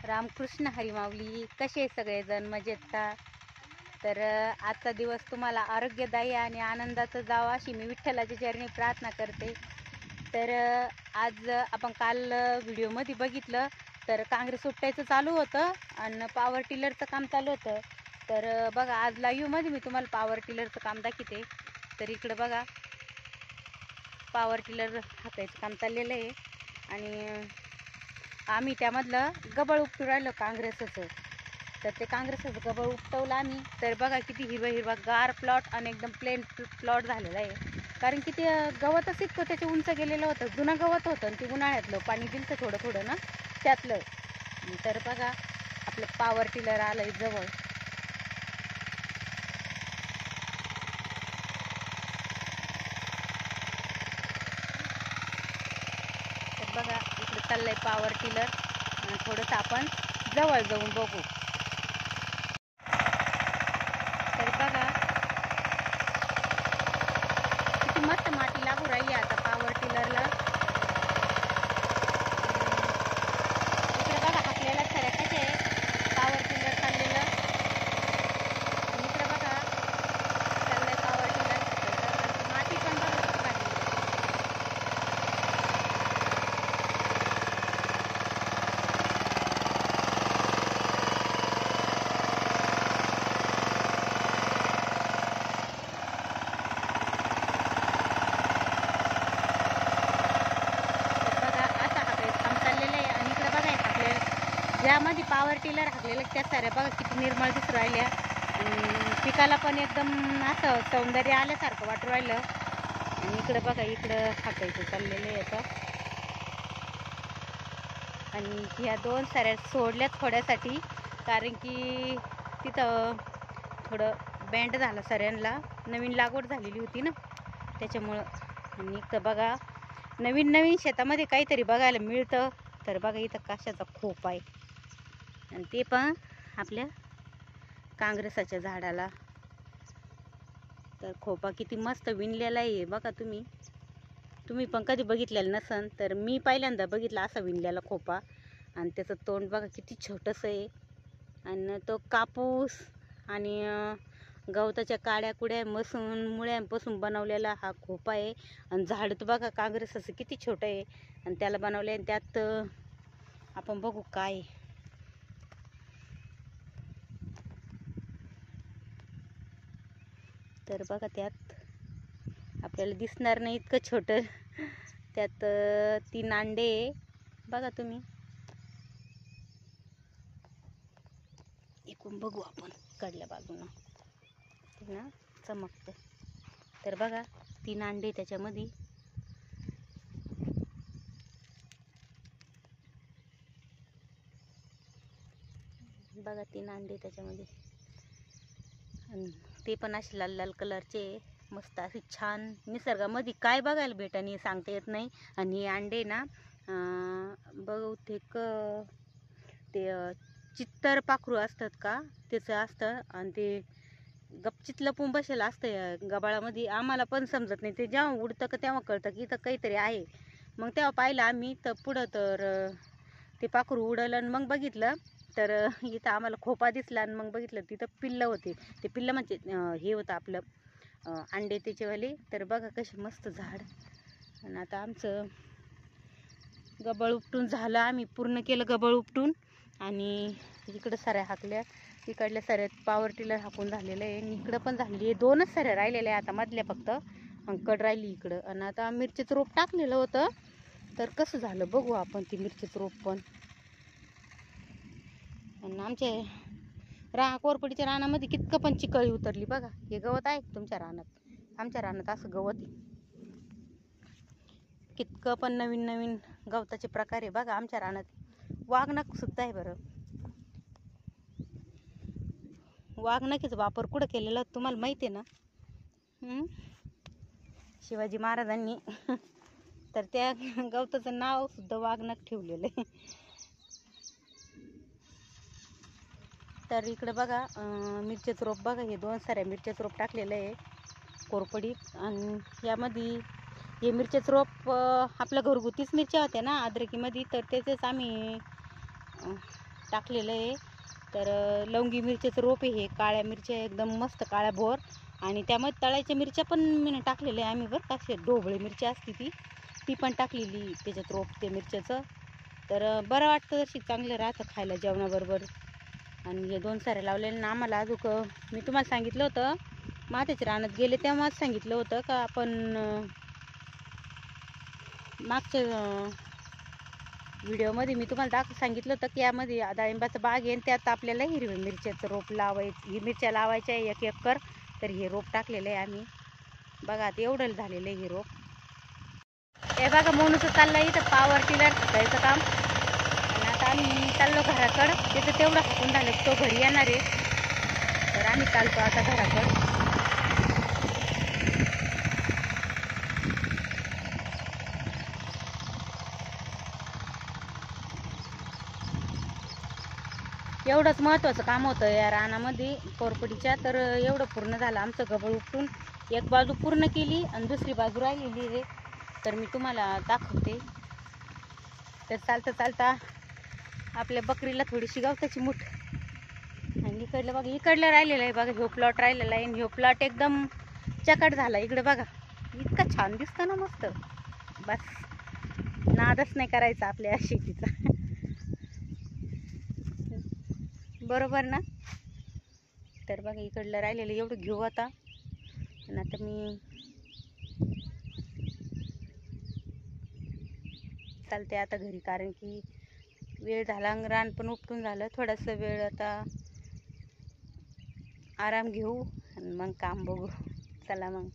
रामकृष्ण हरी माऊली. कसे सगळेजण मजेत का? तर आजचा दिवस तुम्हाला आरोग्यदायी आणि आनंदाचा जावा अशी मी विठ्ठलाच्या चरणी प्रार्थना करते. तर आज आपण काल व्हिडिओमध्ये बघितलं तर काँग्रेस उपटायचं चालू होतं आणि पॉवर टिलरचं काम चालू होतं. तर बघा आज लाईव्हमध्ये मी तुम्हाला पॉवर टिलरचं काम दाखवते. तर इकडं बघा पॉवर टिलर हाकायचं काम चाललेलं आहे आणि आम्ही त्यामधलं गबळ उपटू राहिलो काँग्रेसचं. तर ते काँग्रेसचं गबळ उपटवलं आम्ही. तर बघा किती हिरवा गार प्लॉट आणि एकदम प्लेन प्लॉट झालेला आहे. कारण की ते गवतच इतकं त्याचे उंच गेलेलं होतं, जुनं गवत होतं आणि ते उन्हाळ्यातलं पाणी दिलं थोडं थोडं ना त्यातलं. तर बघा आपलं पॉवर टिलर आलं आहे जवळ. तर बघा इकडे चाललंय पॉवर टिलर आणि थोडंसं आपण जवळ जाऊन बघू. तर बघा किती मस्त माती लागू राहिली आता पॉवर टिलरला. इकडे बघा आपल्याला खऱ्या कसे पॉवर टिलर चाललेलं. इकडे बघा चाललंय पॉवर टिलर. माती पण बघा किती काढली. ज्यामध्ये पॉवर टिलर हाकलेलं त्या साऱ्या बघा किती निर्मळ दिसू राहिल्या. पिकाला पण एकदम असं सौंदर्य आल्यासारखं वाटू राहिलं. आणि इकडं बघा इकडं हाकायचं चाललेलं आहे आता. आणि ह्या दोन साऱ्या सोडल्या थोड्यासाठी, कारण की तिथं थोडं बँड झालं सऱ्यांना, नवीन लागवड झालेली होती ना त्याच्यामुळं. आणि इथं बघा नवीन नवीन शेतामध्ये काहीतरी बघायला मिळतं. तर बघा इथं कशाचा खोप आहे आणि ते पण आपल्या काँग्रेसाच्या झाडाला. तर खोपा किती मस्त विणलेला आहे बघा. तुम्ही पण कधी बघितलेलं नसन तर मी पहिल्यांदा बघितला असा विणलेला खोपा. आणि त्याचं तोंड बघा किती छोटंसं आहे. आणि तो कापूस आणि गवताच्या काड्या कुड्या मसून मुळ्यांपासून बनवलेला हा खोपा आहे. आणि झाड तर बघा काँग्रेसाचं किती छोटं आहे आणि त्याला बनवलं आहे. आणि त्यात आपण बघू काय. तर बघा त्यात आपल्याला दिसणार नाही इतकं छोटं. त्यात 3 अंडे बघा तुम्ही. इकडून बघू आपण कडल्या बाजूनं ते ना चमकतं. तर बघा 3 अंडे त्याच्यामध्ये. बघा 3 अंडे त्याच्यामध्ये. आणि ते पण असे लाल लाल कलरचे मस्त असे छान. निसर्गामध्ये काय बघायला भेटानी सांगता येत नाही. आणि हे अंडे ना बहुतेक ते चित्तर पाखरू असतात का त्याचं असतं. आणि ते गपचित लपून बसेल असतं या गबाळामध्ये. आम्हाला पण समजत नाही. ते जेव्हा उडतं का तेव्हा कळतं की इथं काहीतरी आहे. मग तेव्हा पाहिलं आम्ही तर पुढं तर ते पाखरू उडलं. आणि मग बघितलं तर इथं आम्हाला खोपा दिसला. आणि मग बघितलं तिथं पिल्लं होते. ते पिल्लं म्हणजे हे होतं आपलं अंडे त्याचेवाले. तर बघा कसे मस्त झाड. आणि आता आमचं गबळ उपटून झालं. आम्ही पूर्ण केलं गबळ उपटून. आणि इकडं सऱ्या हाकल्या, इकडल्या सऱ्यात पॉवर टिलर हाकून झालेलं आहे. आणि इकडं पण झालेली आहे. 2च सऱ्या राहिलेल्या आहे आता मधल्या फक्त. कड राहिली इकडं. आणि आता मिरचीचं रोप टाकलेलं होतं तर कसं झालं बघू आपण ती मिरचीचं रोप पण. आणि आमच्या कोरपडीच्या रानामध्ये कितकं पण चिकळी उतरली बघा. हे गवत आहे तुमच्या रानात, आमच्या रानात असं गवत आहे. कितकं पण नवीन नवीन गवताचे प्रकार आहे बघा आमच्या रानात. वाघनख सुद्धा आहे बरं. वाघनखीचा वापर कुठं केलेला तुम्हाला माहिती आहे ना? शिवाजी महाराजांनी. तर त्या गवताचं नाव सुद्धा वाघनख ठेवलेलं आहे. तर इकडे बघा मिरचीचं रोप बघा. हे 2 साऱ्या मिरचीचं रोप टाकलेलं आहे कोरपडीत. आणि यामध्ये हे मिरचीचं रोप आपल्या घरगुतीच मिरच्या होत्या ना अद्रकीमध्ये. तर त्याचेच आम्ही टाकलेलं आहे. तर लवंगी मिरच्याचं रोप आहे हे, काळ्या मिरच्या एकदम मस्त काळ्या भोर, आणि त्यामध्ये तळायच्या मिरच्या पण मी टाकलेल्या आहे आम्ही बरं का. ढोबळी मिरची असते ती पण टाकलेली त्याच्यात रोप ते मिरच्याचं. तर बरं वाटतं, तशी चांगलं राहतं खायला जेवणाबरोबर. आणि हे 2 सारे लावलेले ना आम्हाला. अजून मी तुम्हाला सांगितलं होतं मात्याच्या रानात गेले तेव्हाच सांगितलं होतं का आपण मागच्या व्हिडिओमध्ये मी तुम्हाला सांगितलं होतं की यामध्ये डाळिंबाचं बाग आहे, त्यात आपल्याला हिरव्या मिरच्याचं रोप लावायचं. ही मिरच्या लावायच्या आहे 1 एकर. तर हे रोप टाकलेलं आहे आम्ही. बघा आता एवढं झालेलं आहे हे रोप. हे बघा मोनूचं चाललं इथं पॉवर टिलर टाकायचं काम. आणि आता आम्ही चाललो घराकडं. तिथं तेवढं हाकून झालं तो घरी येणार आहे. तर आम्ही चालतो आता घराकडं. एवढंच महत्त्वाचं काम होतं या रानामध्ये कोरपडीच्या. तर एवढं पूर्ण झालं आमचं गबळ उपटून. एक बाजू पूर्ण केली आणि दुसरी बाजू राहिलेली आहे. तर मी तुम्हाला दाखवते. तर चालता चालता आपल्या बकरीला थोडीशी गवताची मूठ. आणि इकडलं बघा, इकडलं राहिलेलं आहे बघा, ह्यो प्लॉट राहिलेला आहे. ह्यो प्लॉट एकदम चकाट झाला. इकडे बघा इतकं छान दिसतं ना, मस्त. बस नादच नाही करायचा आपल्या शेतीचा. बरोबर ना. तर बघा इकडलं राहिलेलं एवढं घेऊ आता. आणि आता मी चालते आता घरी, कारण की वेळ झाला. रान पण उपटून झालं. थोडासा वेळ आता आराम घेऊ आणि मग काम बघू. चला मग.